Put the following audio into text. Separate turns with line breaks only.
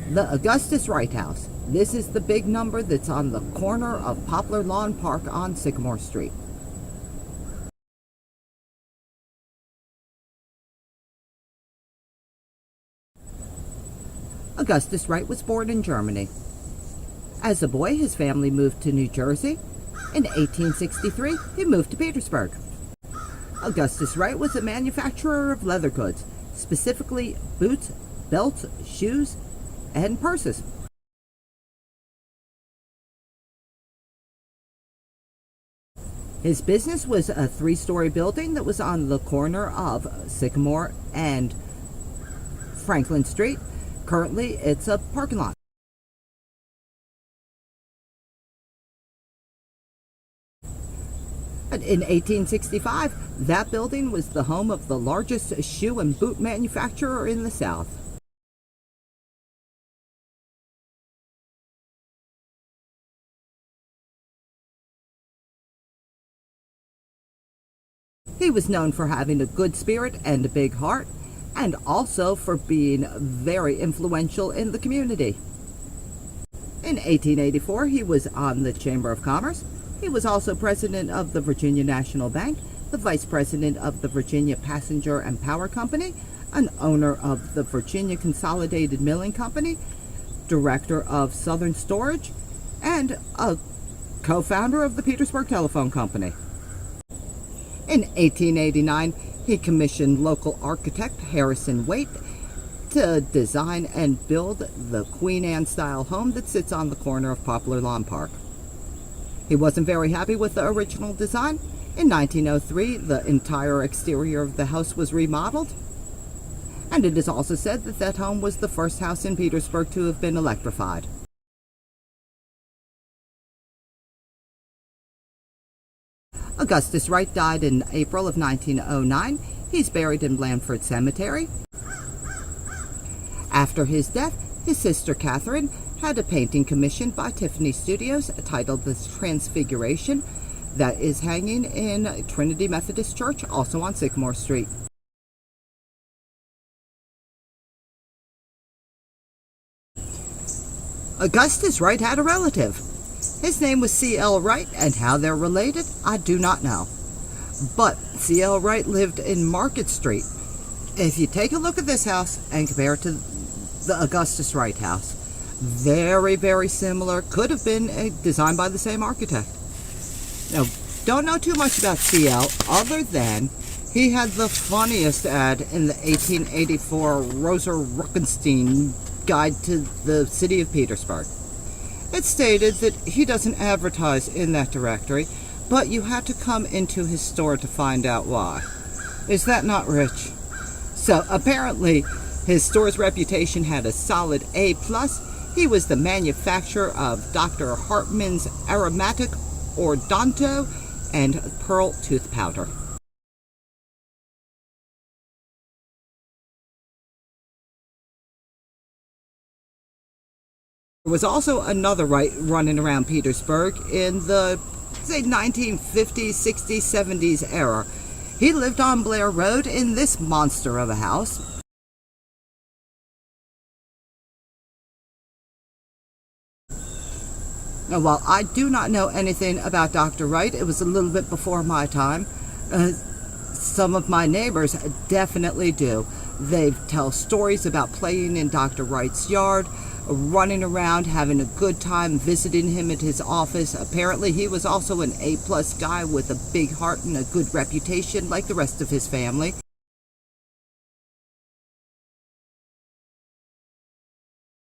The Augustus Wright House. This is the big number that's on the corner of Poplar Lawn Park on Sycamore Street. Augustus Wright was born in Germany. As a boy, his family moved to New Jersey. In 1863, he moved to Petersburg. Augustus Wright was a manufacturer of leather goods, specifically boots, belts, shoes, and purses. His business was a three-story building that was on the corner of Sycamore and Franklin Street. Currently, it's a parking lot. In 1865, that building was the home of the largest shoe and boot manufacturer in the South. He was known for having a good spirit and a big heart, and also for being very influential in the community. In 1884, he was on the Chamber of Commerce. He was also president of the Virginia National Bank, the vice president of the Virginia Passenger and Power Company, an owner of the Virginia Consolidated Milling Company, director of Southern Storage, and a co-founder of the Petersburg Telephone Company. In 1889, he commissioned local architect Harrison Waite to design and build the Queen Anne-style home that sits on the corner of Poplar Lawn Park. He wasn't very happy with the original design. In 1903, the entire exterior of the house was remodeled, and it is also said that that home was the first house in Petersburg to have been electrified. Augustus Wright died in April of 1909. He's buried in Blandford Cemetery. After his death, his sister Catherine had a painting commissioned by Tiffany Studios titled The Transfiguration that is hanging in Trinity Methodist Church, also on Sycamore Street. Augustus Wright had a relative. His name was C.L. Wright, and how they're related, I do not know. But C.L. Wright lived in Market Street. If you take a look at this house and compare it to the Augustus Wright House, very, very similar. Could have been designed by the same architect. Now, don't know too much about C.L. other than he had the funniest ad in the 1884 Rosa Ruckenstein Guide to the City of Petersburg. It stated that he doesn't advertise in that directory, but you had to come into his store to find out why. Is that not rich? So apparently his store's reputation had a solid A+. He was the manufacturer of Dr. Hartman's Aromatic Ordonto and Pearl Tooth Powder. There was also another Wright running around Petersburg in the, say, 1950s, 60s, 70s era. He lived on Blair Road in this monster of a house. Now, while I do not know anything about Dr. Wright, it was a little bit before my time. Some of my neighbors definitely do. They tell stories about playing in Dr. Wright's yard, running around, having a good time, visiting him at his office. Apparently, he was also an A+ guy with a big heart and a good reputation, like the rest of his family.